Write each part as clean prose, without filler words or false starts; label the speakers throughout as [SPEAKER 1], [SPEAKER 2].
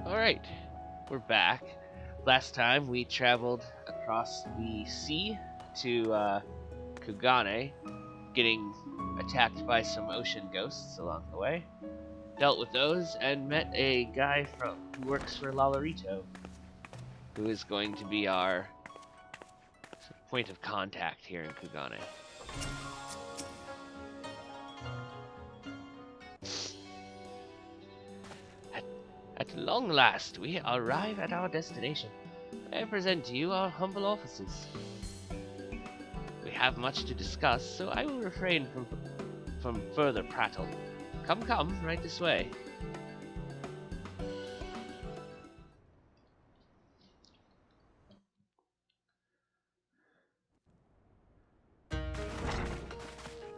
[SPEAKER 1] Alright, we're back. Last time we traveled across the sea to Kugane, getting attacked by some ocean ghosts along the way. Dealt with those and met a guy who works for Lalarito, who is going to be our point of contact here in Kugane. At long last, we arrive at our destination. I present to you our humble offices. We have much to discuss, so I will refrain from further prattle. Come, right this way.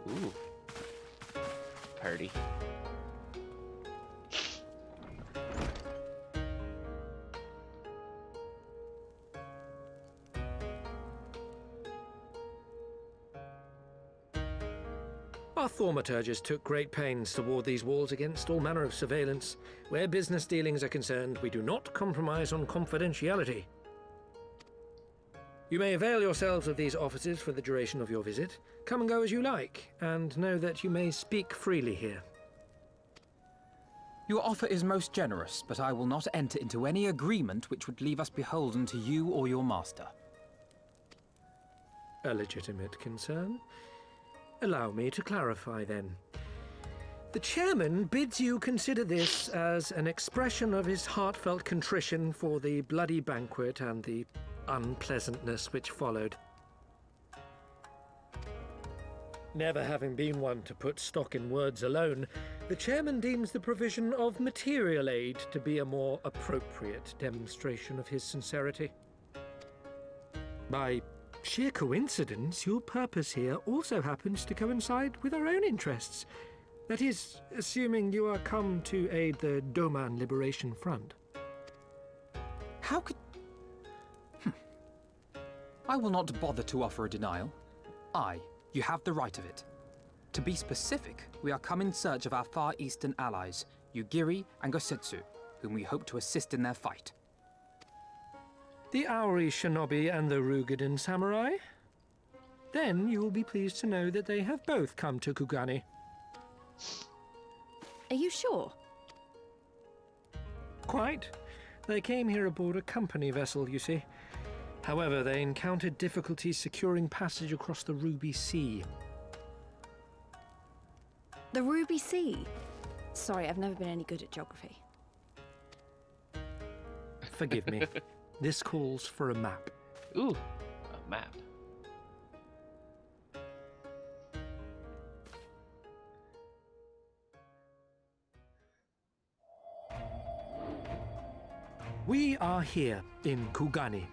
[SPEAKER 1] Ooh. Purdy.
[SPEAKER 2] Our thaumaturgist took great pains to ward these walls against all manner of surveillance. Where business dealings are concerned, we do not compromise on confidentiality. You may avail yourselves of these offices for the duration of your visit. Come and go as you like, and know that you may speak freely here.
[SPEAKER 3] Your offer is most generous, but I will not enter into any agreement which would leave us beholden to you or your master.
[SPEAKER 2] A legitimate concern. Allow me to clarify, then. The chairman bids you consider this as an expression of his heartfelt contrition for the bloody banquet and the unpleasantness which followed. Never having been one to put stock in words alone, the chairman deems the provision of material aid to be a more appropriate demonstration of his sincerity. By sheer coincidence, your purpose here also happens to coincide with our own interests. That is, assuming you are come to aid the Doman Liberation Front.
[SPEAKER 3] How could... I will not bother to offer a denial. You have the right of it. To be specific, we are come in search of our Far Eastern allies, Yugiri and Gosetsu, whom we hope to assist in their fight.
[SPEAKER 2] The Aori Shinobi and the Rugadan Samurai? Then you will be pleased to know that they have both come to Kugane.
[SPEAKER 4] Are you sure?
[SPEAKER 2] Quite. They came here aboard a company vessel, you see. However, they encountered difficulties securing passage across the Ruby Sea.
[SPEAKER 4] The Ruby Sea? Sorry, I've never been any good at geography.
[SPEAKER 2] Forgive me. This calls for a map.
[SPEAKER 1] Ooh, a map.
[SPEAKER 2] We are here in Kugane,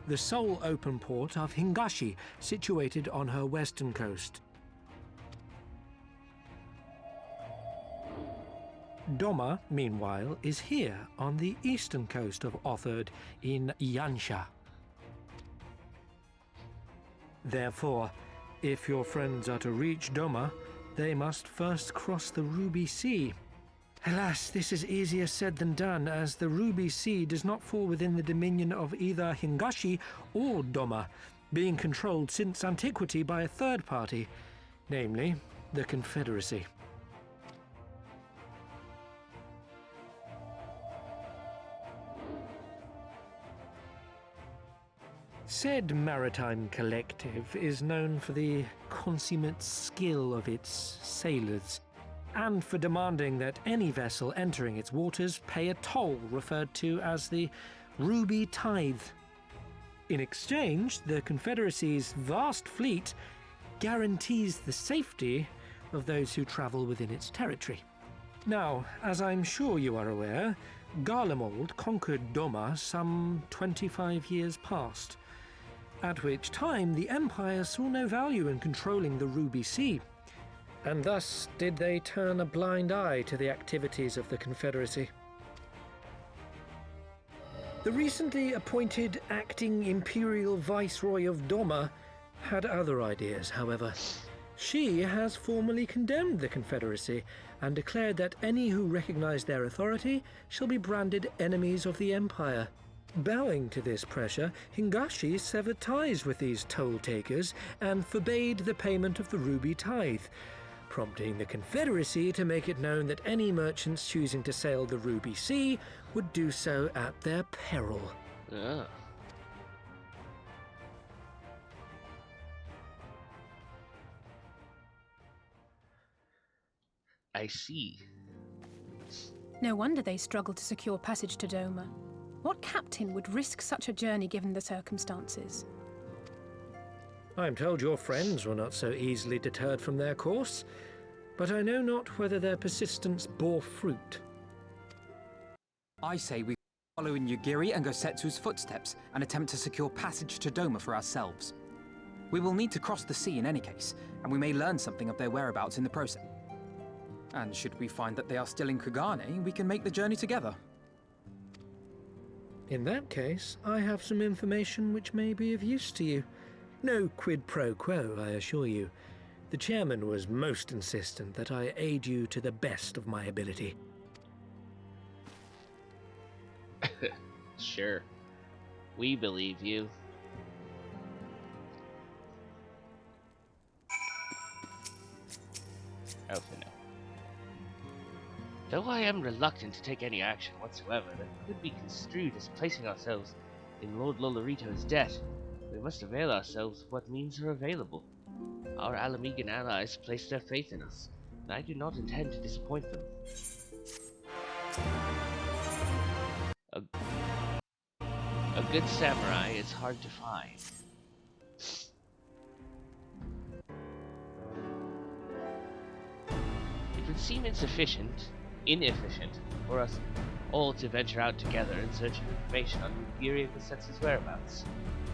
[SPEAKER 2] the sole open port of Hingashi, situated on her western coast. Doma, meanwhile, is here on the eastern coast of Otherd in Yansha. Therefore, if your friends are to reach Doma, they must first cross the Ruby Sea. Alas, this is easier said than done, as the Ruby Sea does not fall within the dominion of either Hingashi or Doma, being controlled since antiquity by a third party, namely the Confederacy. Said maritime collective is known for the consummate skill of its sailors, and for demanding that any vessel entering its waters pay a toll referred to as the Ruby Tithe. In exchange, the Confederacy's vast fleet guarantees the safety of those who travel within its territory. Now, as I'm sure you are aware, Garlemald conquered Doma some 25 years past, at which time the Empire saw no value in controlling the Ruby Sea, and thus did they turn a blind eye to the activities of the Confederacy. The recently appointed acting Imperial Viceroy of Doma had other ideas, however. She has formally condemned the Confederacy and declared that any who recognize their authority shall be branded enemies of the Empire. Bowing to this pressure, Hingashi severed ties with these toll-takers and forbade the payment of the ruby tithe, prompting the Confederacy to make it known that any merchants choosing to sail the Ruby Sea would do so at their peril.
[SPEAKER 1] Ah. I see.
[SPEAKER 5] No wonder they struggled to secure passage to Doma. What captain would risk such a journey given the circumstances?
[SPEAKER 2] I'm told your friends were not so easily deterred from their course, but I know not whether their persistence bore fruit.
[SPEAKER 3] I say we follow in Yugiri and Gosetsu's footsteps and attempt to secure passage to Doma for ourselves. We will need to cross the sea in any case, and we may learn something of their whereabouts in the process. And should we find that they are still in Kugane, we can make the journey together.
[SPEAKER 2] In that case, I have some information which may be of use to you. No quid pro quo, I assure you. The chairman was most insistent that I aid you to the best of my ability.
[SPEAKER 1] Sure. We believe you. Elfino. Though I am reluctant to take any action whatsoever that could be construed as placing ourselves in Lord Lolorito's debt, we must avail ourselves of what means are available. Our Alamegan allies place their faith in us, and I do not intend to disappoint them. A good samurai is hard to find. It would seem inefficient for us all to venture out together in search of information on Yugiri and Gosetsu's whereabouts.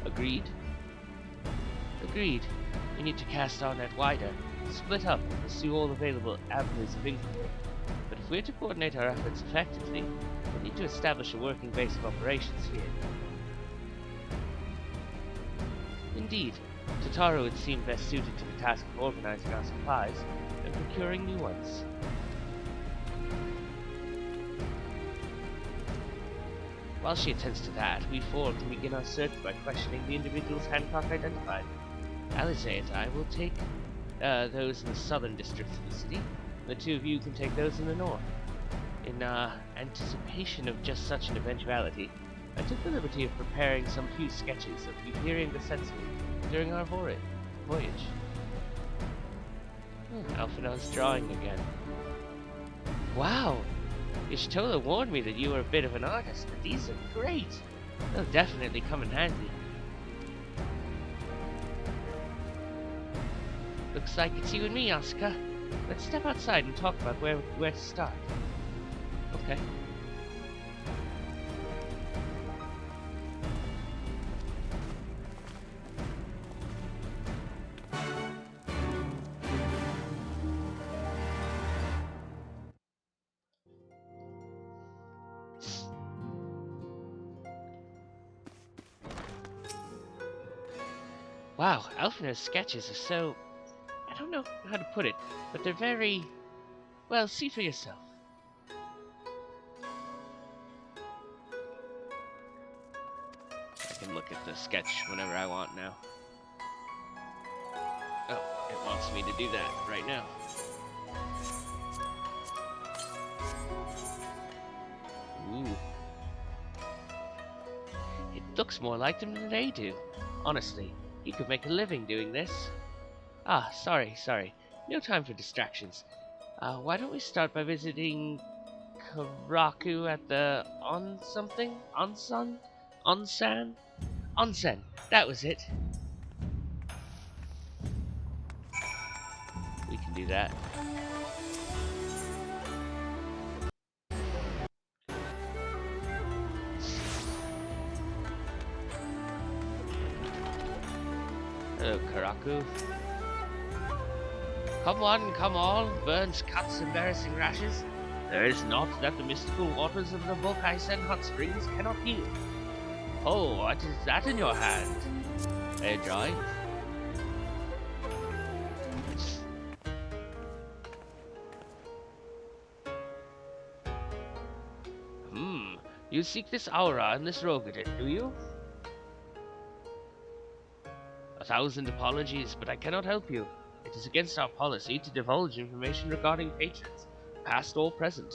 [SPEAKER 1] Agreed? Agreed. We need to cast our net wider, split up, and pursue all available avenues of inquiry. But if we're to coordinate our efforts effectively, we need to establish a working base of operations here. Indeed, Totaro would seem best suited to the task of organizing our supplies and procuring new ones. While she attends to that, we four can begin our search by questioning the individuals Hancock identified. Alize and I will take those in the southern districts of the city, and the two of you can take those in the north. In anticipation of just such an eventuality, I took the liberty of preparing some few sketches of Yugiri and Gosetsu during our voyage. Alphinaud's drawing again. Wow! Ishtola warned me that you were a bit of an artist, but these are great! They'll definitely come in handy. Looks like it's you and me, Asuka. Let's step outside and talk about where to start. Okay. Wow, Alphinaud's sketches are so... I don't know how to put it, but they're very... well, see for yourself. I can look at the sketch whenever I want now. Oh, it wants me to do that right now. Ooh. It looks more like them than they do. Honestly, you could make a living doing this. Ah, sorry. No time for distractions. Why don't we start by visiting Karaku at the Onsen? Onsen, that was it. We can do that. Hello, Karaku. Come all, burns, cuts, embarrassing rashes. There is naught that the mystical waters of the Volkaisen hot springs cannot heal. Oh, what is that in your hand? A drawing? You seek this aura and this Rogadin, do you? 1,000 apologies, but I cannot help you. It is against our policy to divulge information regarding patrons, past or present.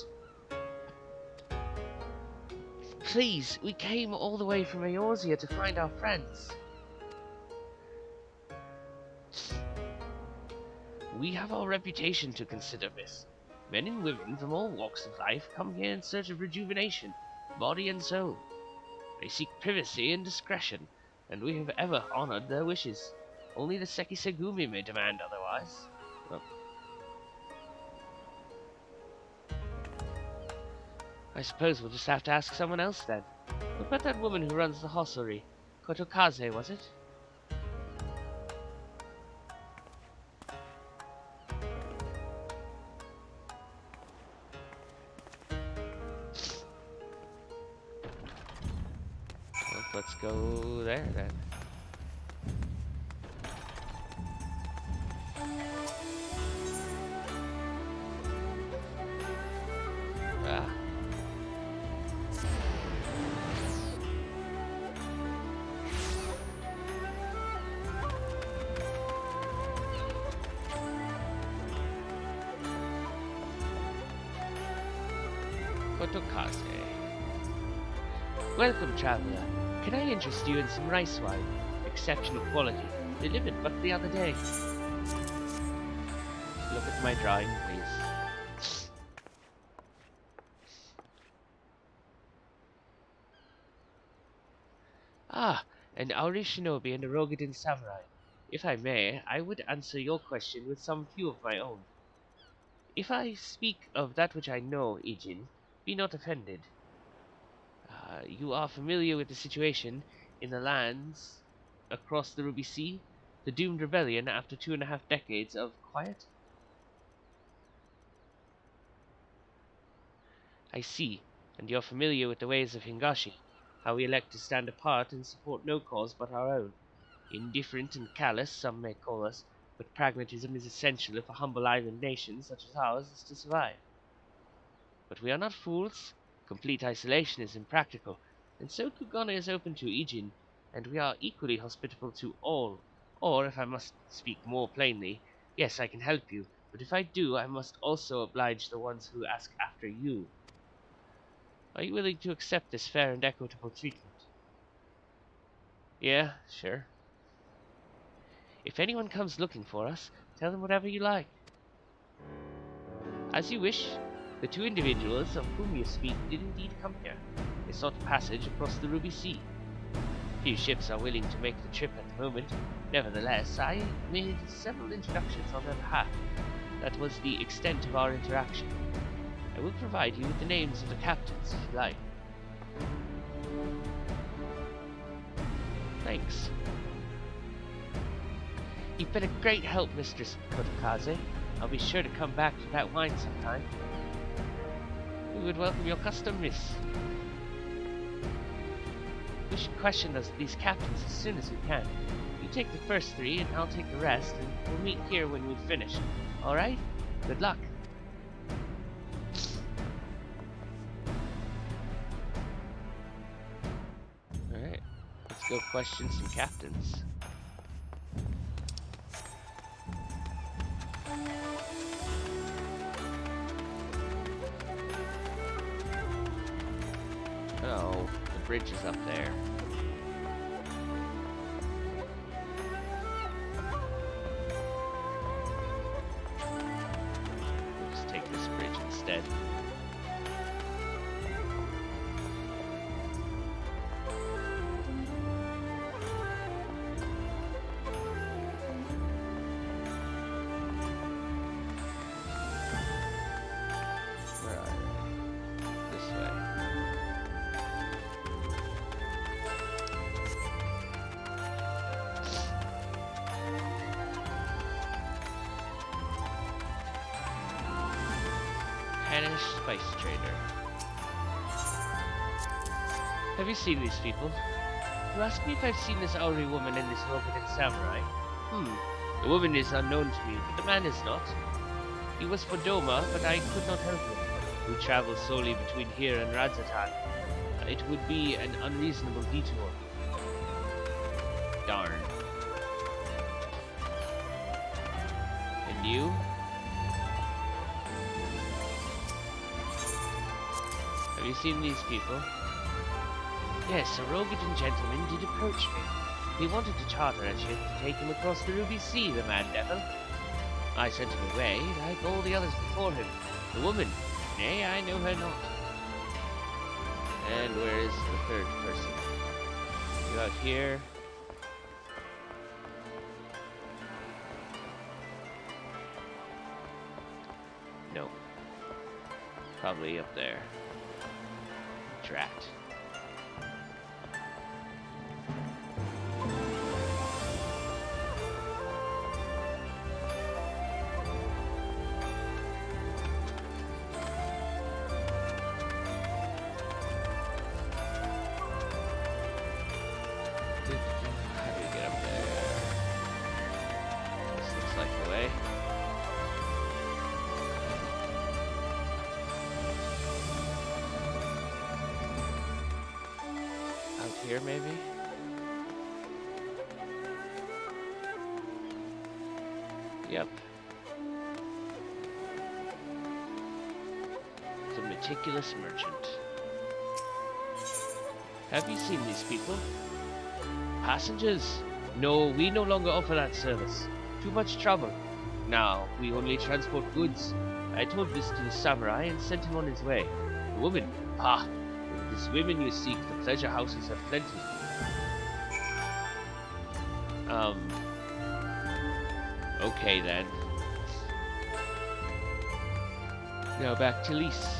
[SPEAKER 1] Please, we came all the way from Eorzea to find our friends. We have our reputation to consider, miss. Men and women from all walks of life come here in search of rejuvenation, body and soul. They seek privacy and discretion, and we have ever honored their wishes. Only the Sekisegumi may demand otherwise. Well, I suppose we'll just have to ask someone else then. What about that woman who runs the hostelry? Kotokaze, was it? Well, let's go there then. Ah. Kotokaze. Welcome, traveler. Can I interest you in some rice wine? Exceptional quality. Delivered but the other day. Look at my drawing, please. Ah, an Auri shinobi and a Rogadin samurai. If I may, I would answer your question with some few of my own. If I speak of that which I know, Ijin, be not offended. You are familiar with the situation in the lands across the Ruby Sea? The doomed rebellion after 2.5 decades of quiet? I see, and you're familiar with the ways of Hingashi, how we elect to stand apart and support no cause but our own. Indifferent and callous, some may call us, but pragmatism is essential if a humble island nation such as ours is to survive. But we are not fools. Complete isolation is impractical, and so Kugane is open to Ijin, and we are equally hospitable to all. Or, if I must speak more plainly, yes, I can help you, but if I do, I must also oblige the ones who ask after you. Are you willing to accept this fair and equitable treatment? Yeah, sure. If anyone comes looking for us, tell them whatever you like. As you wish. The two individuals of whom you speak did indeed come here. They sought passage across the Ruby Sea. Few ships are willing to make the trip at the moment. Nevertheless, I made several introductions on their behalf. That was the extent of our interaction. I will provide you with the names of the captains, if you like. Thanks. You've been a great help, Mistress Kotokaze. I'll be sure to come back for that wine sometime. We would welcome your custom, miss. We should question these captains as soon as we can. You take the first 3 and I'll take the rest, and we'll meet here when we've finished. Alright? Good luck. Alright, let's go question some captains. Oh, the bridge is up there. We'll just take this bridge instead. Where are they? This way. Spanish spice trader. Have you seen these people? You ask me if I've seen this Auri woman and this Rogadin samurai? The woman is unknown to me, but the man is not. He was for Doma, but I could not help him. We travel solely between here and Radzatan. it would be an unreasonable detour. Darn. And you? Have you seen these people? Yes, a Rogadan gentleman did approach me. He wanted to charter a ship to take him across the Ruby Sea, the man devil. I sent him away, like all the others before him. The woman, nay, I know her not. And where is the third person? You out here? No. Probably up there. Drat. How do we get up there? This looks like the way. Out here, maybe? Yep. The meticulous merchant. Have you seen these people? Passengers? No, we no longer offer that service. Too much trouble. Now, we only transport goods. I told this to the samurai and sent him on his way. The woman? Ha! If it is women you seek, the pleasure houses have plenty. Okay then. Now back to Lise.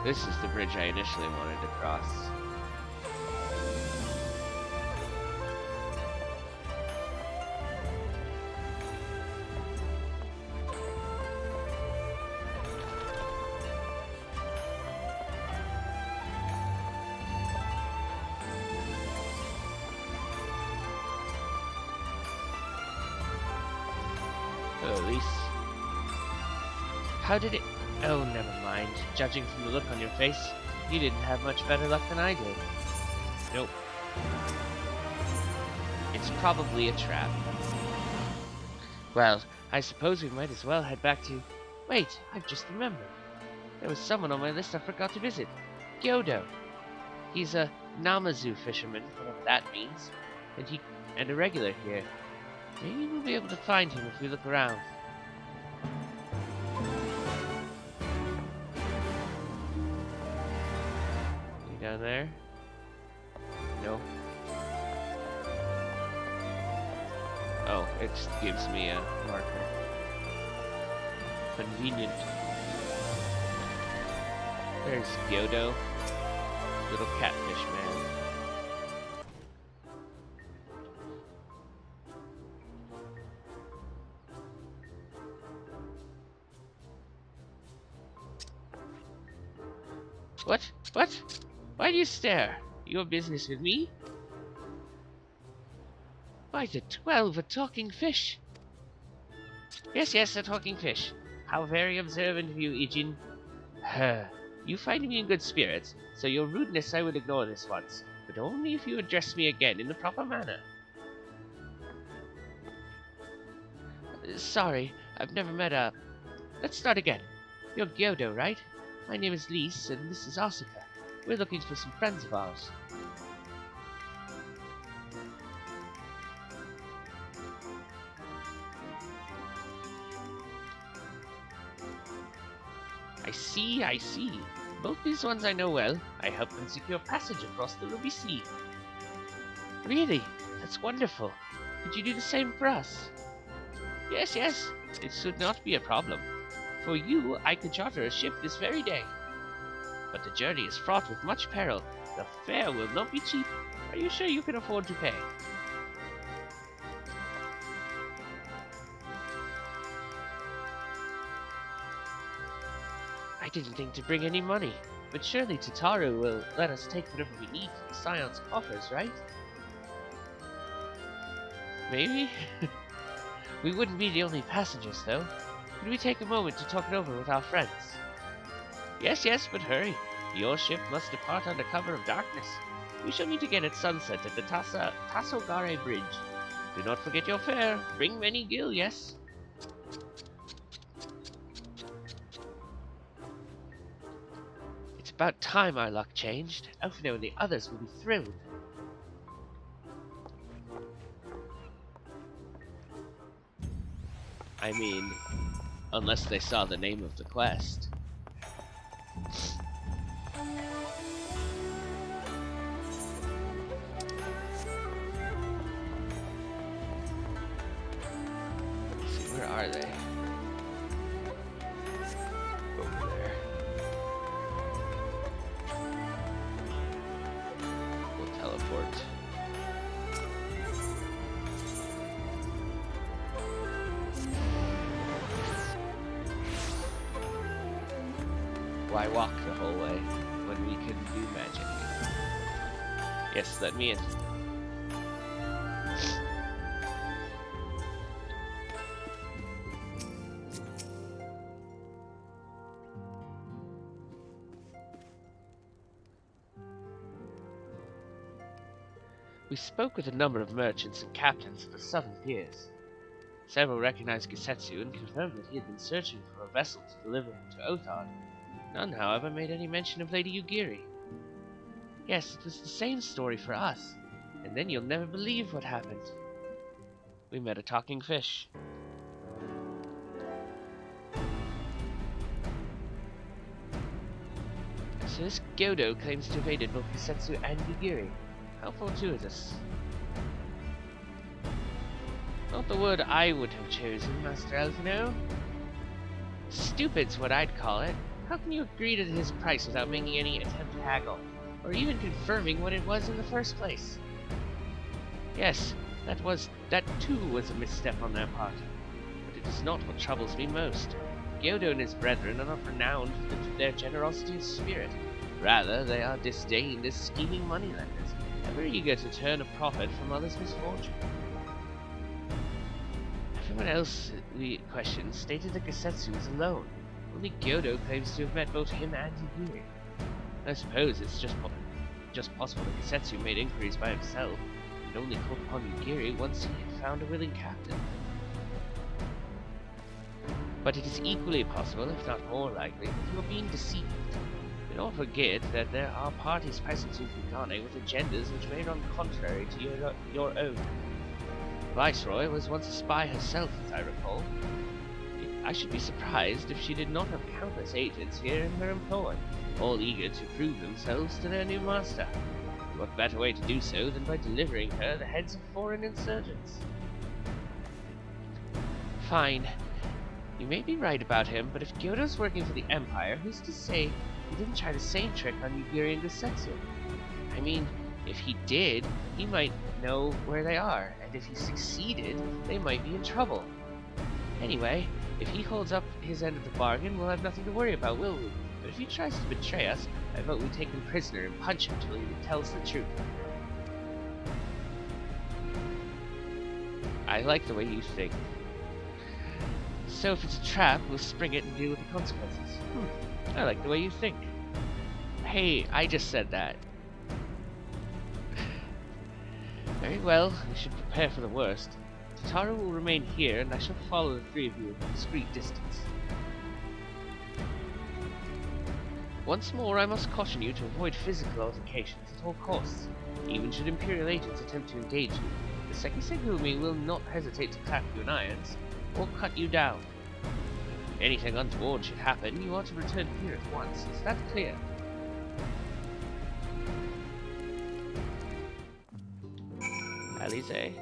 [SPEAKER 1] This is the bridge I initially wanted to cross. Oh, Lise. How did it... Oh, never mind. Judging from the look on your face, you didn't have much better luck than I did. Nope. It's probably a trap. Well, I suppose we might as well head back to... Wait, I've just remembered. There was someone on my list I forgot to visit. Gyodo. He's a Namazu fisherman, whatever that means, and a regular here. Maybe we'll be able to find him if we look around. You down there? No. Oh, it just gives me a marker. Convenient. There's Gyodo. Little catfish man. What? What? Why do you stare? Your business with me? By the 12, a talking fish. Yes, yes, a talking fish. How very observant of you, Ijin. You find me in good spirits, so your rudeness I would ignore this once, but only if you address me again in the proper manner. Sorry, I've never met a... Let's start again. You're Gyodo, right? My name is Lise, and this is Asuka. We're looking for some friends of ours. I see. Both these ones I know well. I helped them secure passage across the Ruby Sea. Really? That's wonderful. Could you do the same for us? Yes, yes. It should not be a problem. For you, I could charter a ship this very day. But the journey is fraught with much peril. The fare will not be cheap. Are you sure you can afford to pay? I didn't think to bring any money. But surely Tataru will let us take whatever we need from the Scion's coffers, right? Maybe? We wouldn't be the only passengers, though. Could we take a moment to talk it over with our friends? Yes, yes, but hurry. Your ship must depart under cover of darkness. We shall meet again at sunset at the Tasogare Bridge. Do not forget your fare. Bring many gil, yes? It's about time our luck changed. Elfino and the others will be thrilled. I mean, unless they saw the name of the quest. Let's see, where are they? Over there. We'll teleport. Why walk the whole way when we can do magic? Yes, let me in. We spoke with a number of merchants and captains of the southern piers. Several recognized Gisetsu and confirmed that he had been searching for a vessel to deliver him to Othard. None, however, made any mention of Lady Yugiri. Yes, it was the same story for us, and then you'll never believe what happened. We met a talking fish. So this Gyodo claims to have aided both Gisetsu and Yugiri. How fortuitous. Not the word I would have chosen, Master Elfino. Stupid's what I'd call it. How can you agree to his price without making any attempt to haggle, or even confirming what it was in the first place? Yes, that too was a misstep on their part. But it is not what troubles me most. Gyodo and his brethren are not renowned for their generosity of spirit. Rather, they are disdained as scheming moneylenders, ever eager to turn a profit from others' misfortune. Everyone else we questioned stated that Gisetsu was alone. Only Gyodo claims to have met both him and Yugiri. I suppose it's just possible that Gisetsu made inquiries by himself, and only called upon Yugiri once he had found a willing captain. But it is equally possible, if not more likely, that you are being deceived. Do not forget that there are parties present in Kugane with agendas which may run contrary to your own. Viceroy was once a spy herself, as I recall. I should be surprised if she did not have countless agents here in her employ, all eager to prove themselves to their new master. What better way to do so than by delivering her the heads of foreign insurgents? Fine. You may be right about him, but if Gyodo's working for the Empire, who's to say he didn't try the same trick on Yugiri and Gisetsu? I mean, if he did, he might know where they are, and if he succeeded, they might be in trouble. Anyway, if he holds up his end of the bargain, we'll have nothing to worry about, will we? But if he tries to betray us, I vote we take him prisoner and punch him till he tells the truth. I like the way you think. So if it's a trap, we'll spring it and deal with the consequences. I like the way you think. Hey, I just said that. Very well, we should prepare for the worst. Tataru will remain here, and I shall follow the three of you at a discreet distance. Once more, I must caution you to avoid physical altercations at all costs. Even should Imperial agents attempt to engage you, the Sekisegumi will not hesitate to clap you in irons, or cut you down. If anything untoward should happen, you are to return here at once. Is that clear? Alize.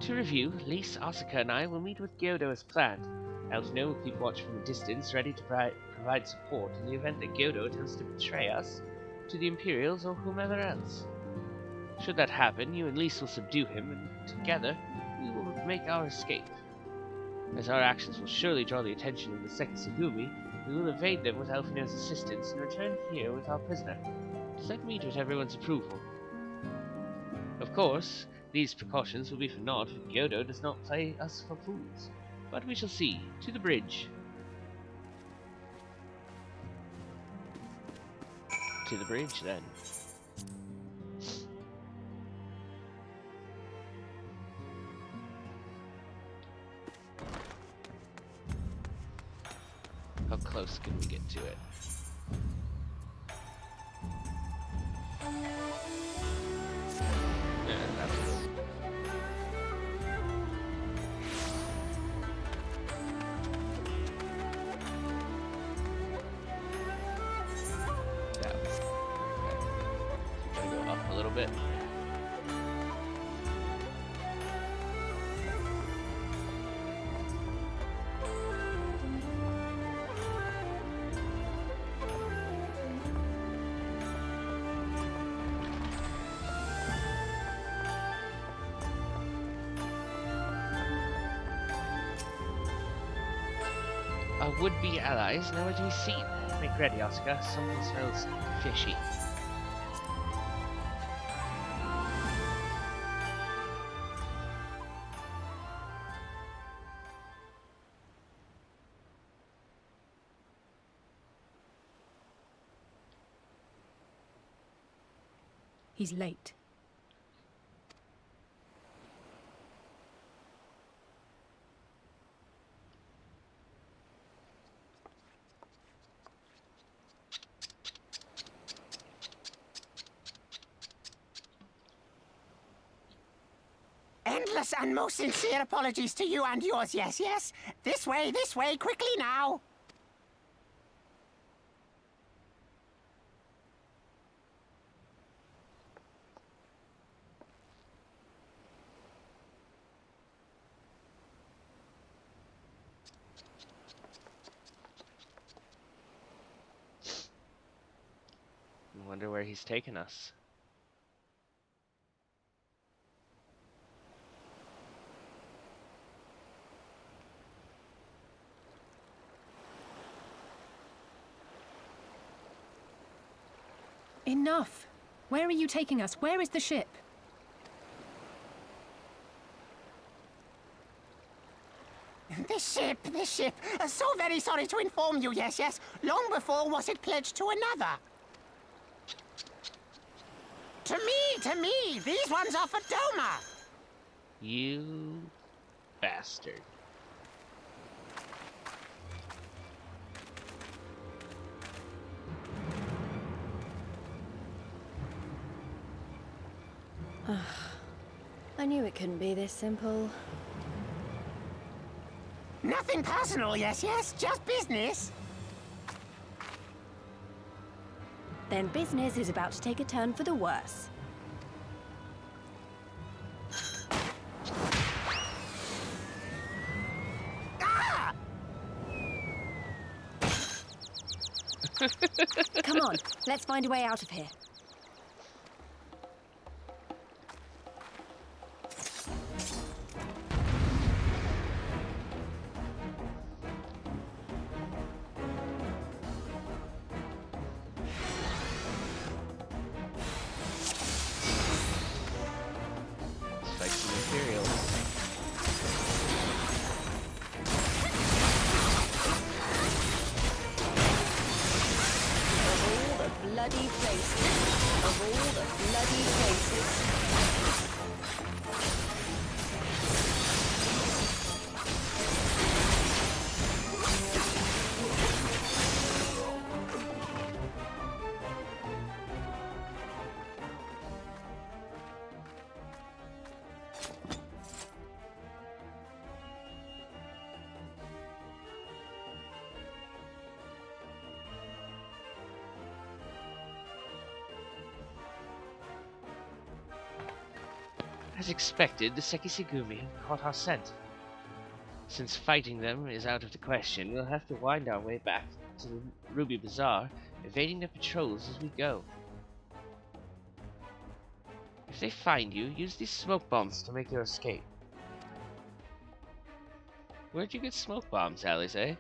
[SPEAKER 1] To review, Lise, Asuka, and I will meet with Gyodo as planned. Elfino will keep watch from a distance, ready to provide support in the event that Gyodo attempts to betray us to the Imperials or whomever else. Should that happen, you and Lise will subdue him, and together we will make our escape. As our actions will surely draw the attention of the Sekisegumi, We will evade them with Alfino's assistance and return here with our prisoner. Does that meet with everyone's approval? Of course, these precautions will be for naught if Gyodo does not play us for fools. But we shall see. To the bridge. To the bridge, then. How close can we get to it? Yeah, that's it. Yeah. Okay. Gotta go up a little bit. Our would-be allies nowhere to be seen. Make ready, Oscar. Something smells fishy.
[SPEAKER 5] He's late.
[SPEAKER 6] Endless and most sincere apologies to you and yours, yes, yes. This way, quickly now.
[SPEAKER 1] I wonder where he's taking us.
[SPEAKER 5] Enough! Where are you taking us? Where is the ship?
[SPEAKER 6] This ship. So very sorry to inform you, yes, yes. Long before was it pledged to another. To me, these ones are for Doma.
[SPEAKER 1] You bastard.
[SPEAKER 4] I knew it couldn't be this simple.
[SPEAKER 6] Nothing personal, yes, yes, just business.
[SPEAKER 4] Then business is about to take a turn for the worse.
[SPEAKER 6] Ah!
[SPEAKER 4] Come on, let's find a way out of here. Bloody places. Of all the bloody places.
[SPEAKER 1] As expected, the Sekisegumi have caught our scent. Since fighting them is out of the question, we'll have to wind our way back to the Ruby Bazaar, evading their patrols as we go. If they find you, use these smoke bombs to make your escape. Where'd you get smoke bombs, Alice, eh?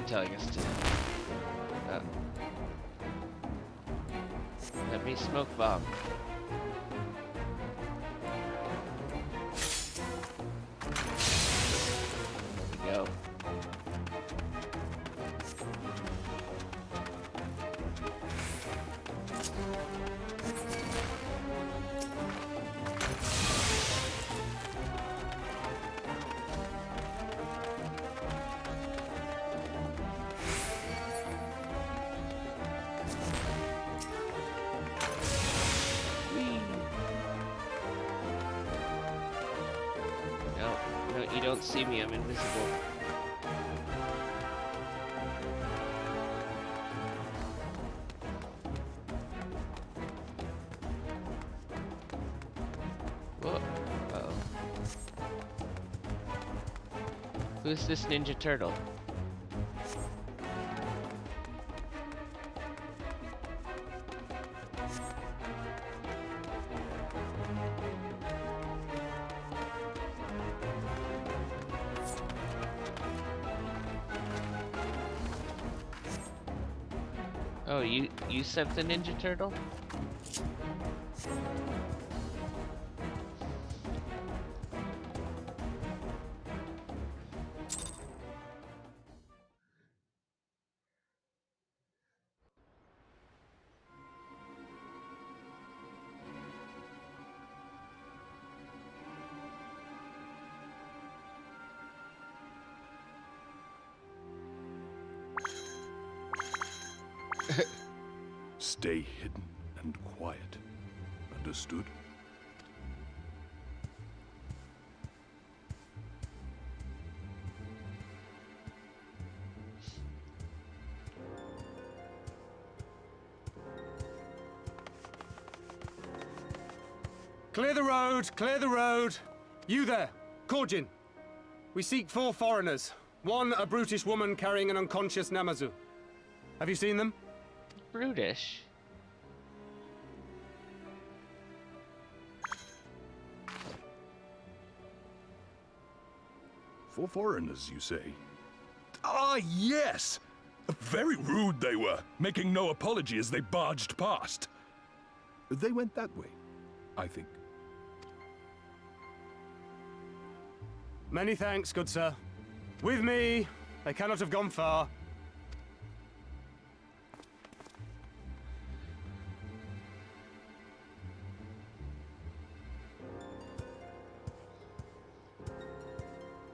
[SPEAKER 1] telling us to. Let me smoke bomb. There we go. No, you don't see me, I'm invisible. Whoa. Uh-oh. Who's this Ninja Turtle? Oh, you sent the Ninja Turtle?
[SPEAKER 7] Stay hidden and quiet. Understood?
[SPEAKER 8] Clear the road! Clear the road! You there, Korjin. We seek 4 foreigners. One, a brutish woman carrying an unconscious Namazu. Have you seen them?
[SPEAKER 1] Brutish.
[SPEAKER 7] For foreigners, you say? Ah, yes! Very rude they were, making no apology as they barged past. They went that way, I think.
[SPEAKER 8] Many thanks, good sir. With me, they cannot have gone far.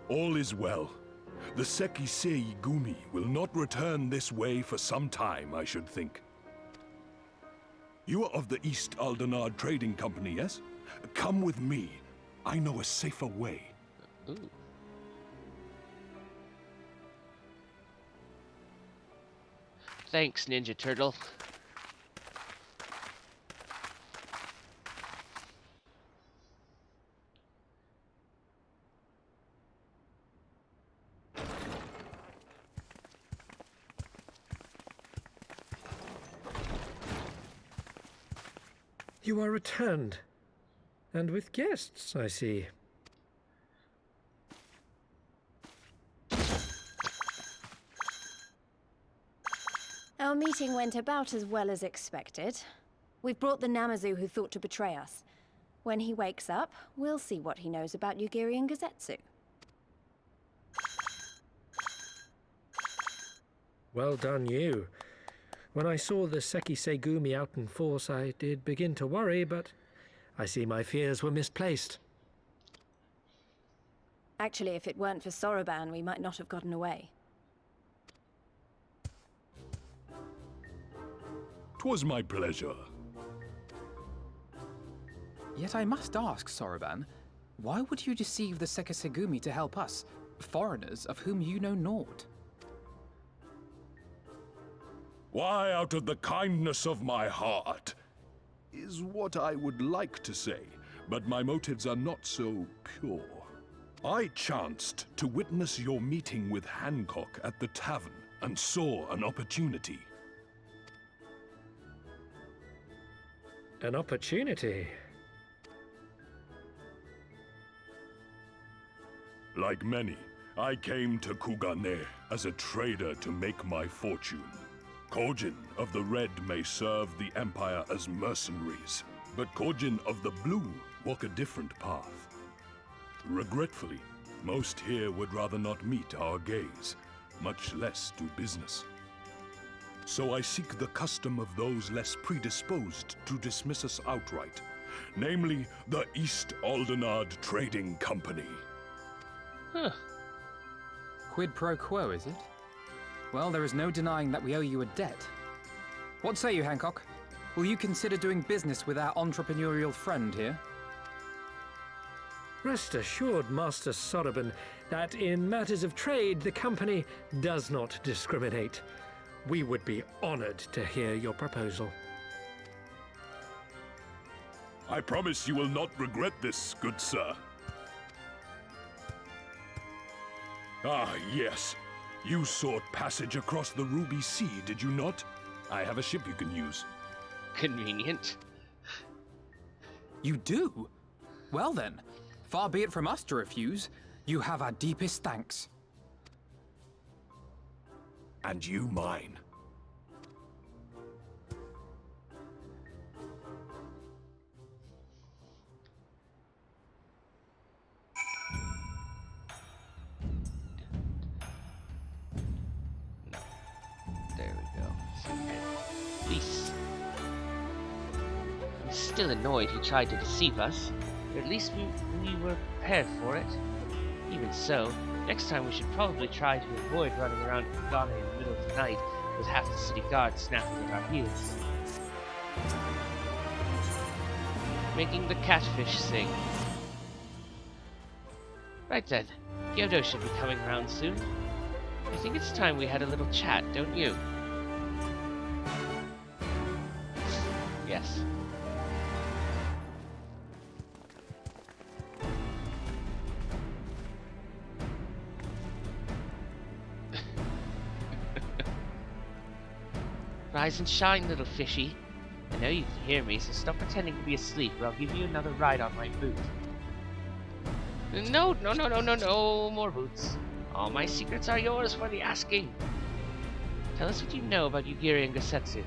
[SPEAKER 7] All is well. The Sekisei Gumi will not return this way for some time, I should think. You are of the East Aldenard Trading Company, yes? Come with me. I know a safer way.
[SPEAKER 1] Ooh. Thanks, Ninja Turtle.
[SPEAKER 2] You are returned. And with guests, I see.
[SPEAKER 4] Our meeting went about as well as expected. We've brought the Namazu who thought to betray us. When he wakes up, we'll see what he knows about Yugiri and Gazetsu.
[SPEAKER 2] Well done, you. When I saw the Sekisei Gumi out in force, I did begin to worry, but I see my fears were misplaced.
[SPEAKER 4] Actually, if it weren't for Soroban, we might not have gotten away.
[SPEAKER 7] 'Twas my pleasure.
[SPEAKER 3] Yet I must ask, Soroban, why would you deceive the Sekisegumi to help us, foreigners of whom you know naught?
[SPEAKER 7] Why, out of the kindness of my heart, is what I would like to say, but my motives are not so pure. I chanced to witness your meeting with Hancock at the tavern and saw an opportunity.
[SPEAKER 2] An opportunity?
[SPEAKER 7] Like many, I came to Kugane as a trader to make my fortune. Kojin of the Red may serve the Empire as mercenaries, but Kojin of the Blue walk a different path. Regretfully, most here would rather not meet our gaze, much less do business. So I seek the custom of those less predisposed to dismiss us outright, namely the East Aldenard Trading Company.
[SPEAKER 1] Huh.
[SPEAKER 3] Quid pro quo, is it? Well, there is no denying that we owe you a debt. What say you, Hancock? Will you consider doing business with our entrepreneurial friend here?
[SPEAKER 2] Rest assured, Master Soroban, that in matters of trade, the company does not discriminate. We would be honored to hear your proposal.
[SPEAKER 7] I promise you will not regret this, good sir. Ah, yes. You sought passage across the Ruby Sea, did you not? I have a ship you can use.
[SPEAKER 1] Convenient.
[SPEAKER 3] You do? Well then, far be it from us to refuse. You have our deepest thanks.
[SPEAKER 7] And you mine.
[SPEAKER 1] There we go. Peace. I'm still annoyed he tried to deceive us, but at least we were prepared for it. Even so, next time we should probably try to avoid running around Kugane in the middle of the night with half the city guard snapping at our heels. Making the catfish sing. Right then, Gyodo should be coming around soon. I think it's time we had a little chat, don't you? Yes. Rise and shine, little fishy. I know you can hear me, so stop pretending to be asleep or I'll give you another ride on my boot. No more boots. All my secrets are yours for the asking. Tell us what you know about Yugiri and Gosetsu.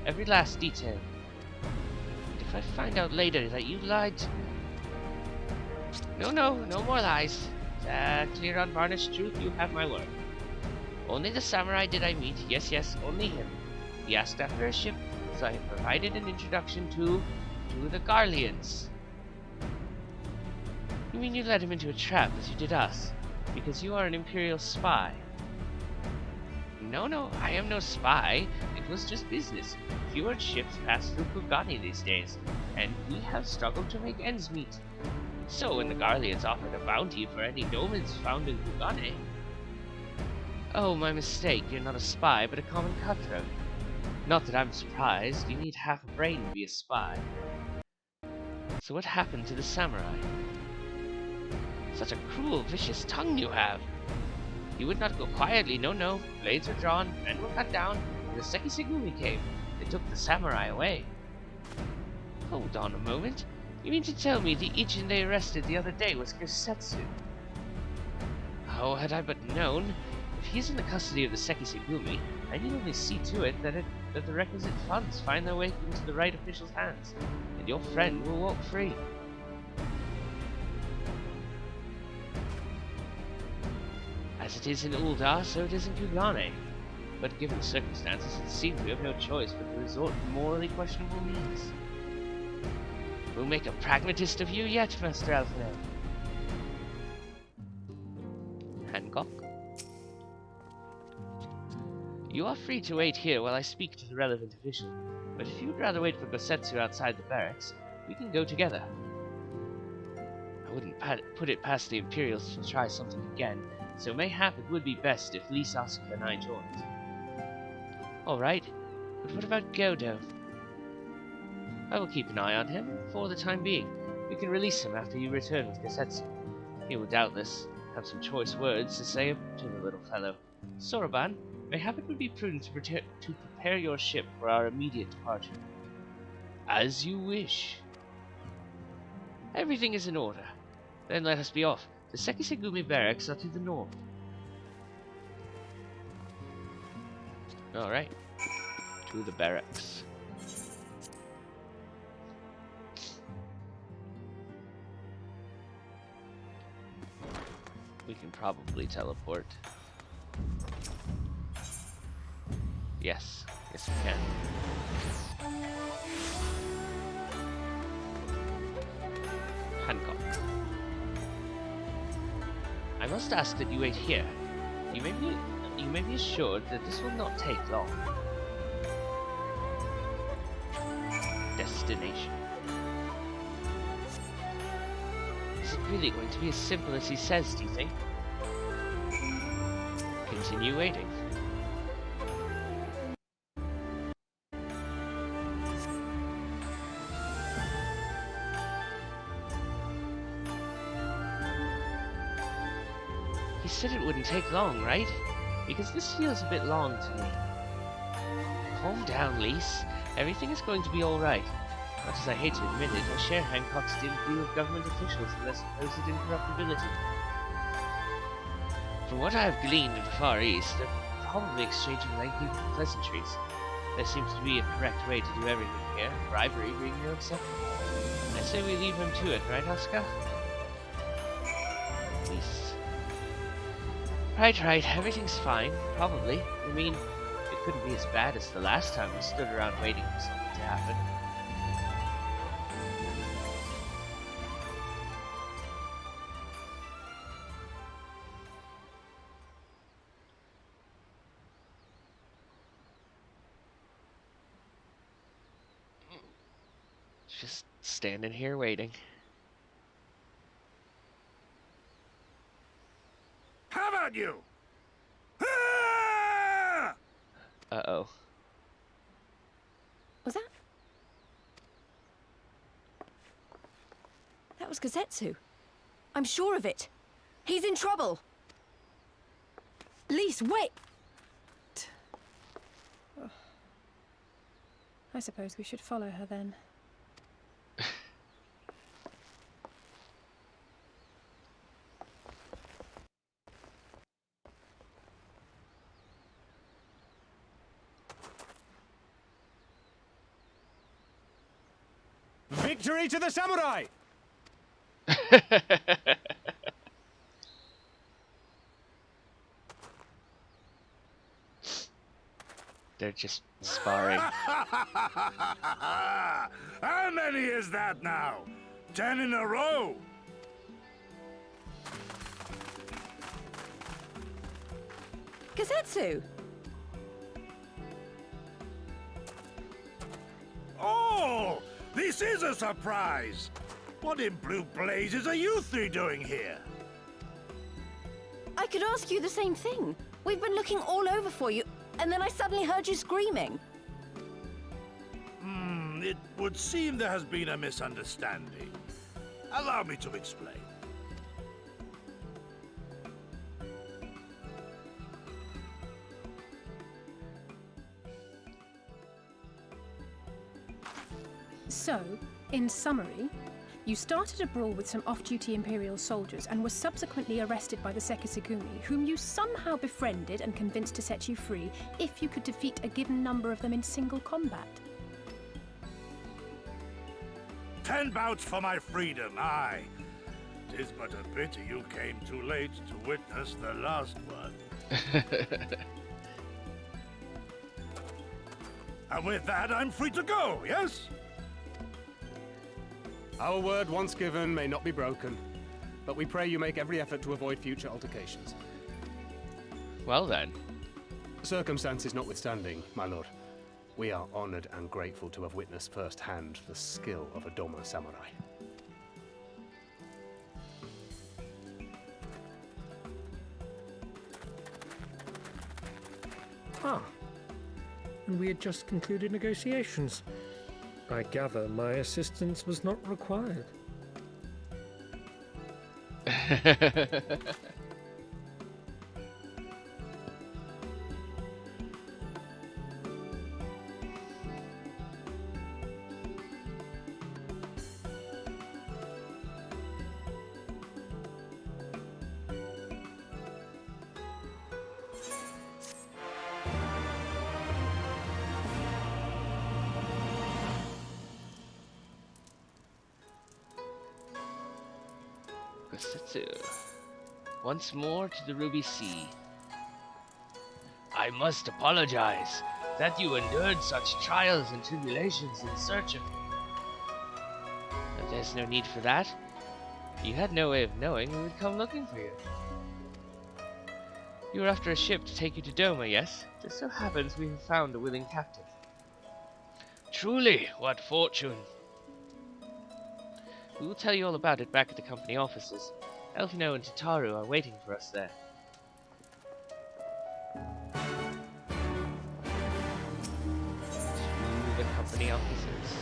[SPEAKER 1] Every last detail. And if I find out later that you lied to me... No more lies. Clear unvarnished truth, you have my word. Only the samurai did I meet, yes, only him. He asked after a ship, so I provided an introduction to the Garleans. You mean you led him into a trap as you did us, because you are an Imperial spy? No, I am no spy. It was just business. Fewer ships pass through Kugane these days, and we have struggled to make ends meet. So when the Garleans offered a bounty for any nomads found in Kugane... Oh, my mistake. You're not a spy, but a common cutthroat. Not that I'm surprised. You need half a brain to be a spy. So what happened to the samurai? Such a cruel, vicious tongue you have. You would not go quietly, no. Blades were drawn, men were cut down, and the Sekisegumi came. They took the samurai away. Hold on a moment. You mean to tell me the Ichin they arrested the other day was Gosetsu? Oh, had I but known. If he is in the custody of the Sekisegumi, I need only see to it that the requisite funds find their way into the right official's hands, and your friend will walk free. As it is in Uldar, so it is in Kugane. But given the circumstances, it seems we have no choice but to resort to morally questionable means. We'll make a pragmatist of you yet, Master Alfred. Hancock? You are free to wait here while I speak to the relevant official, but if you would rather wait for Gosetsu outside the barracks, we can go together. I wouldn't put it past the Imperials to try something again, so mayhap it would be best if Lee Sasuke and I joined. Alright, but what about Gyodo? I will keep an eye on him for the time being. We can release him after you return with Gosetsu. He will doubtless have some choice words to say to the little fellow. Soroban, mayhap it would be prudent to prepare your ship for our immediate departure. As you wish. Everything is in order. Then let us be off. The Sekisegumi barracks are to the north. Alright. To the barracks. We can probably teleport. Yes. Yes, we can. Hancock. I must ask that you wait here. You may be assured that this will not take long. Destination. Is it really going to be as simple as he says, do you think? Continue waiting. He said it wouldn't take long, right? Because this feels a bit long to me. Calm down, Lise. Everything is going to be alright. Much as I hate to admit it, I share Hancock's dim view of government officials and their supposed incorruptibility. From what I have gleaned of the Far East, they're probably exchanging lengthy pleasantries. There seems to be a correct way to do everything here, bribery being no exception. I say we leave him to it, right, Oscar? Lise. Right, everything's fine, probably. I mean, it couldn't be as bad as the last time we stood around waiting for something to happen. Just standing here waiting.
[SPEAKER 7] How about you? Ah!
[SPEAKER 1] Uh-oh.
[SPEAKER 4] Was that? That was Gazetsu. I'm sure of it. He's in trouble. Lise, wait!
[SPEAKER 5] I suppose we should follow her then.
[SPEAKER 8] Victory to the samurai!
[SPEAKER 1] They're just sparring.
[SPEAKER 7] How many is that now? 10 in a row?
[SPEAKER 4] Gazetsu!
[SPEAKER 7] Oh! This is a surprise! What in blue blazes are you three doing here?
[SPEAKER 4] I could ask you the same thing. We've been looking all over for you, and then I suddenly heard you screaming.
[SPEAKER 7] It would seem there has been a misunderstanding. Allow me to explain.
[SPEAKER 5] So, in summary, you started a brawl with some off-duty Imperial soldiers and were subsequently arrested by the Sekisugumi, whom you somehow befriended and convinced to set you free if you could defeat a given number of them in single combat.
[SPEAKER 7] 10 bouts for my freedom, aye. 'Tis but a pity you came too late to witness the last one. And with that, I'm free to go, yes?
[SPEAKER 8] Our word once given may not be broken, but we pray you make every effort to avoid future altercations.
[SPEAKER 1] Well then.
[SPEAKER 8] Circumstances notwithstanding, my lord, we are honored and grateful to have witnessed firsthand the skill of a Doma samurai.
[SPEAKER 2] Ah. And we had just concluded negotiations. I gather my assistance was not required.
[SPEAKER 1] Gosetsu. Once more to the Ruby Sea. I must apologize that you endured such trials and tribulations in search of me. But there's no need for that. You had no way of knowing we would come looking for you. You were after a ship to take you to Doma, yes? Just so happens we have found a willing captive. Truly, what fortune! We will tell you all about it back at the company offices. Elfino and Tataru are waiting for us there. To the company offices.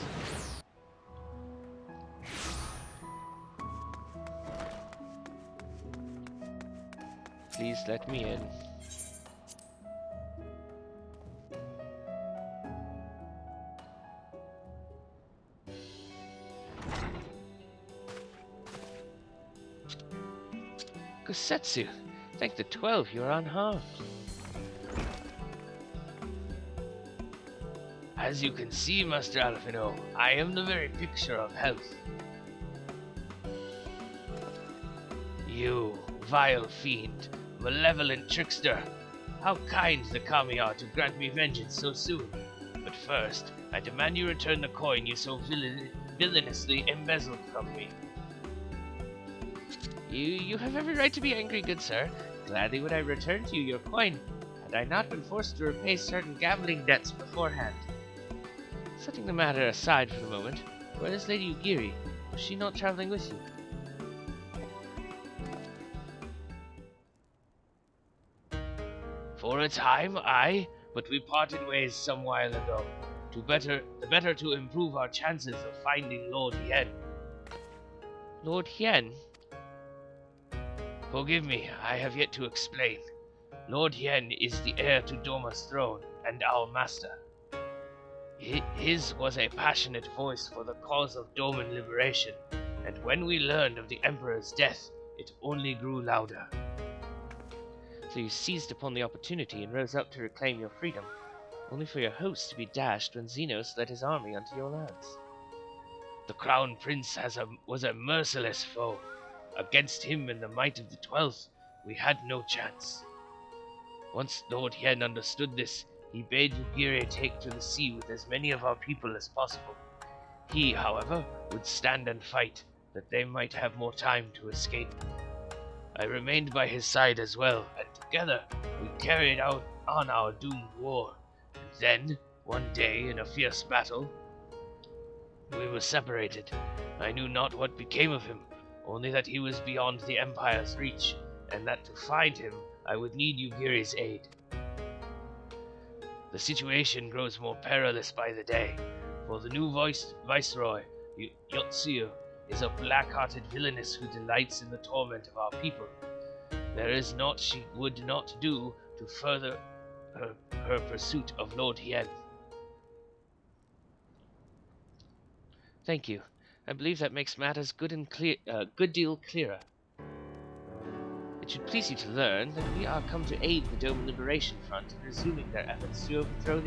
[SPEAKER 1] Please let me in. Gosetsu, thank the 12 you are unharmed. As you can see, Master Alfino, I am the very picture of health. You, vile fiend, malevolent trickster, how kind the kami are to grant me vengeance so soon. But first, I demand you return the coin you so villainously embezzled from me. You have every right to be angry, good sir. Gladly would I return to you your coin, had I not been forced to repay certain gambling debts beforehand. Setting the matter aside for the moment, where is Lady Ugiri? Was she not traveling with you? For a time, aye, but we parted ways some while ago. The better to improve our chances of finding Lord Hien. Lord Hien? Forgive me, I have yet to explain. Lord Hien is the heir to Doma's throne, and our master. His was a passionate voice for the cause of Doman liberation, and when we learned of the Emperor's death, it only grew louder. So you seized upon the opportunity and rose up to reclaim your freedom, only for your host to be dashed when Xenos led his army onto your lands. The Crown Prince was a merciless foe. Against him and the might of the 12th, we had no chance. Once Lord Hien understood this, he bade Ugiri take to the sea with as many of our people as possible. He, however, would stand and fight, that they might have more time to escape. I remained by his side as well, and together we carried out on our doomed war. And then, one day, in a fierce battle, we were separated. I knew not what became of him, only that he was beyond the Empire's reach, and that to find him, I would need Ugiri's aid. The situation grows more perilous by the day, for the new Viceroy, Yotsuyu, is a black-hearted villainess who delights in the torment of our people. There is naught she would not do to further her pursuit of Lord Hien. Thank you. I believe that makes matters good deal clearer. It should please you to learn that we are come to aid the Dome Liberation Front in resuming their efforts to overthrow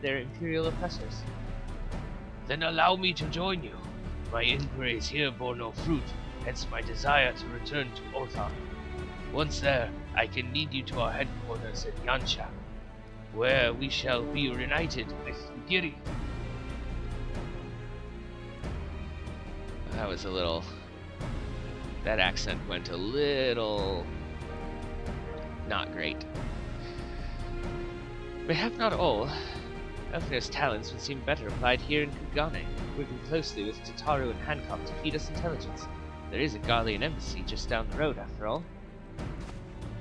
[SPEAKER 1] their imperial oppressors. Then allow me to join you. My inquiries here bore no fruit, hence my desire to return to Othar. Once there, I can lead you to our headquarters in Yansha, where we shall be reunited with Ugiri. That accent went a little not great. Mayhap not all. Elfino's talents would seem better applied here in Kugane, working closely with Tataru and Hancock to feed us intelligence. There is a Garlean embassy just down the road, after all.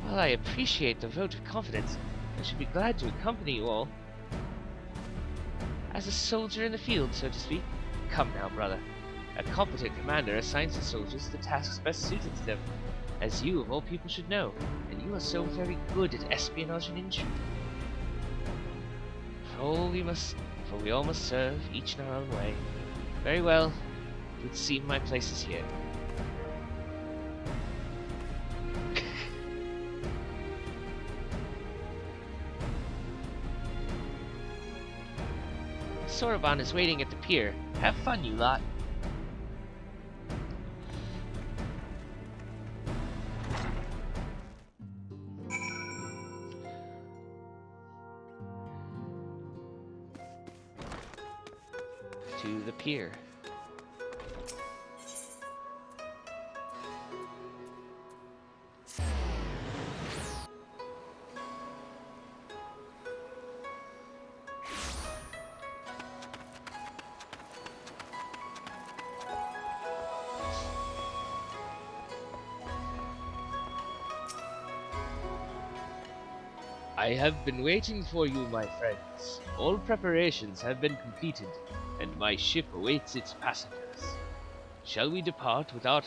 [SPEAKER 1] While I appreciate the vote of confidence, I should be glad to accompany you all. As a soldier in the field, so to speak. Come now, brother. A competent commander assigns his soldiers the tasks best suited to them, as you of all people should know, and you are so very good at espionage and intrigue. For we all must serve, each in our own way. Very well, it would seem my place is here. Soroban is waiting at the pier. Have fun, you lot. to the pier. I have been waiting for you, my friends. All preparations have been completed, and my ship awaits its passengers. Shall we depart without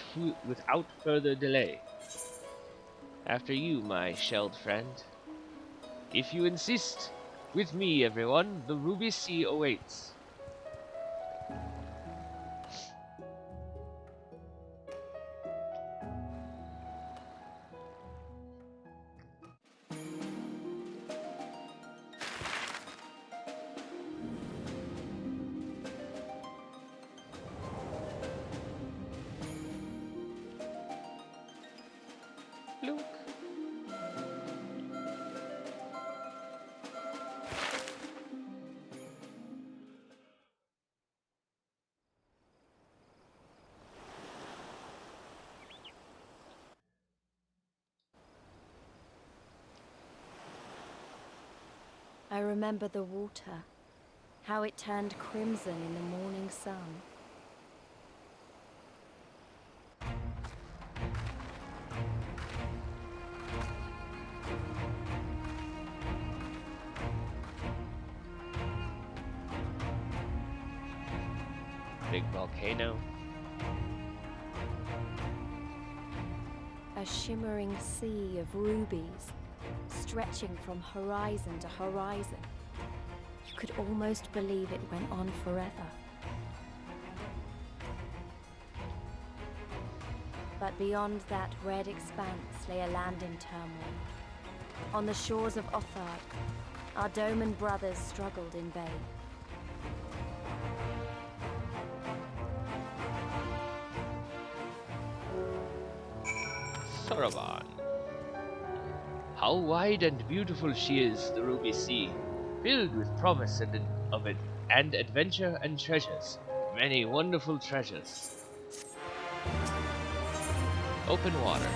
[SPEAKER 1] further delay? After you, my shelled friend. If you insist, with me, everyone, the Ruby Sea awaits. Look.
[SPEAKER 4] I remember the water, how it turned crimson in the morning sun.
[SPEAKER 1] Big volcano.
[SPEAKER 4] A shimmering sea of rubies, stretching from horizon to horizon. You could almost believe it went on forever. But beyond that red expanse lay a land in turmoil. On the shores of Othard, our Doman brothers struggled in vain.
[SPEAKER 1] Soroban. How wide and beautiful she is, the Ruby Sea, filled with promise and adventure and treasures, many wonderful treasures. Open water.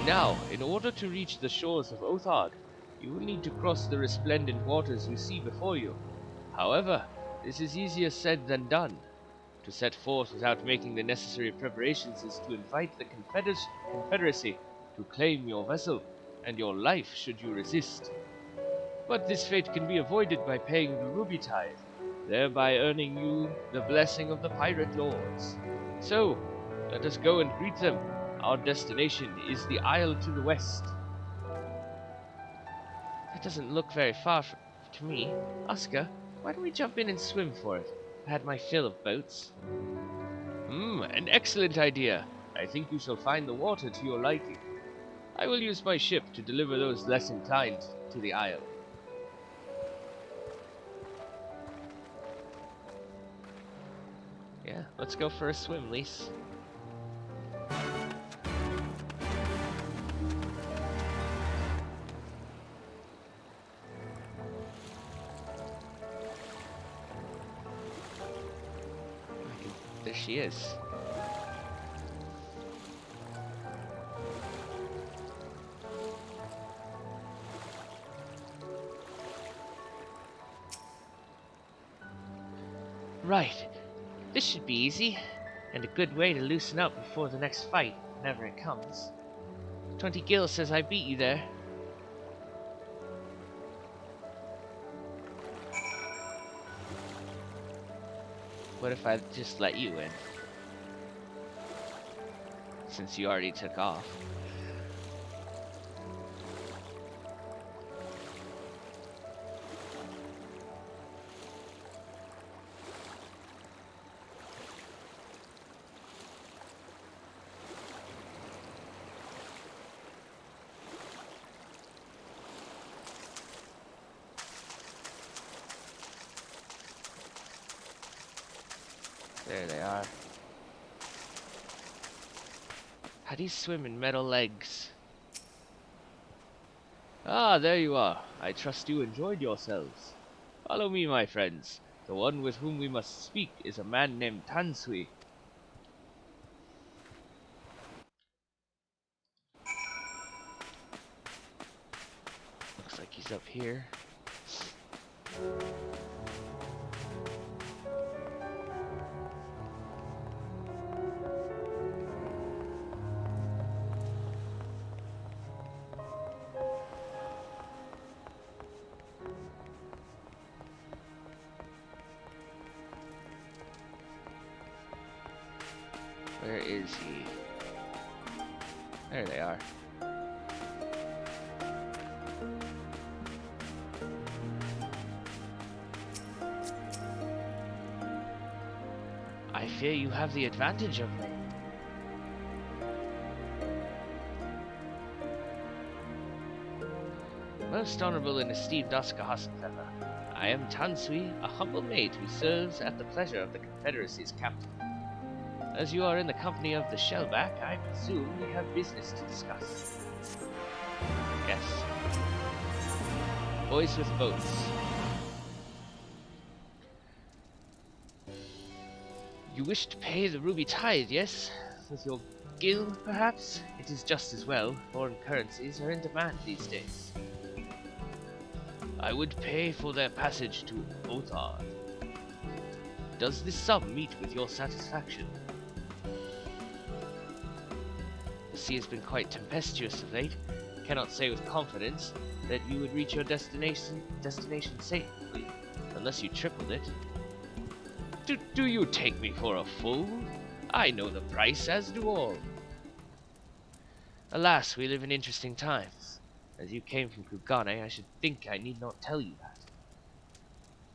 [SPEAKER 1] Now, in order to reach the shores of Othard, you will need to cross the resplendent waters you see before you. However, this is easier said than done. To set forth without making the necessary preparations is to invite the Confederacy to claim your vessel and your life should you resist. But this fate can be avoided by paying the ruby tithe, thereby earning you the blessing of the pirate lords. So, let us go and greet them. Our destination is the isle to the west. That doesn't look very far to me. Oscar, why don't we jump in and swim for it? I've had my fill of boats. An excellent idea. I think you shall find the water to your liking. I will use my ship to deliver those less inclined to the isle. Yeah, let's go for a swim, Lise. There she is. Right. This should be easy, and a good way to loosen up before the next fight, whenever it comes. 20 Gil says I beat you there. What if I just let you in? Since you already took off. There they are. How do you swim in metal legs? Ah, there you are. I trust you enjoyed yourselves. Follow me, my friends. The one with whom we must speak is a man named Tansui. Looks like he's up here. Where is he? There they are. I fear you have the advantage of me. Most honorable and esteemed Oscar Hassenfeller, I am Tansui, a humble mate who serves at the pleasure of the Confederacy's captain. As you are in the company of the Shellback, I presume we have business to discuss. Yes. Boys with boats. You wish to pay the ruby tithe, yes? With your guild, perhaps? It is just as well. Foreign currencies are in demand these days. I would pay for their passage to Otard. Does this sum meet with your satisfaction? The sea has been quite tempestuous of late. Cannot say with confidence that you would reach your destination safely, unless you tripled it. Do you take me for a fool? I know the price, as do all. Alas, we live in interesting times. As you came from Kugane, I should think I need not tell you that.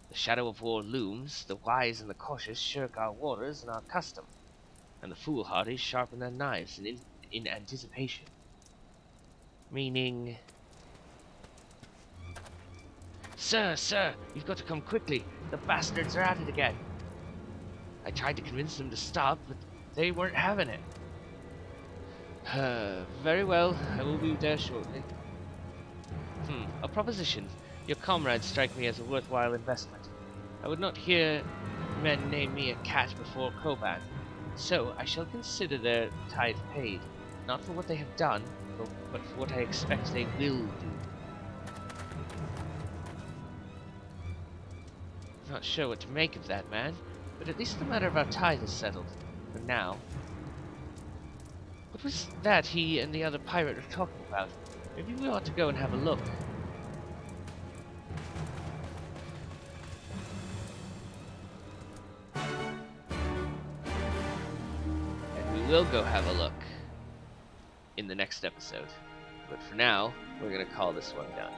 [SPEAKER 1] The shadow of war looms, the wise and the cautious shirk our waters and our custom, and the foolhardy sharpen their knives in anticipation. Meaning... Sir, you've got to come quickly. The bastards are at it again. I tried to convince them to stop, but they weren't having it. Very well, I will be there shortly. A proposition. Your comrades strike me as a worthwhile investment. I would not hear men name me a cat before Koban, so I shall consider their tithe paid, not for what they have done, but for what I expect they will do. Not sure what to make of that, man, but at least the matter of our tithe is settled, for now. What was that he and the other pirate were talking about? Maybe we ought to go and have a look. And we will go have a look in the next episode. But for now, we're going to call this one done.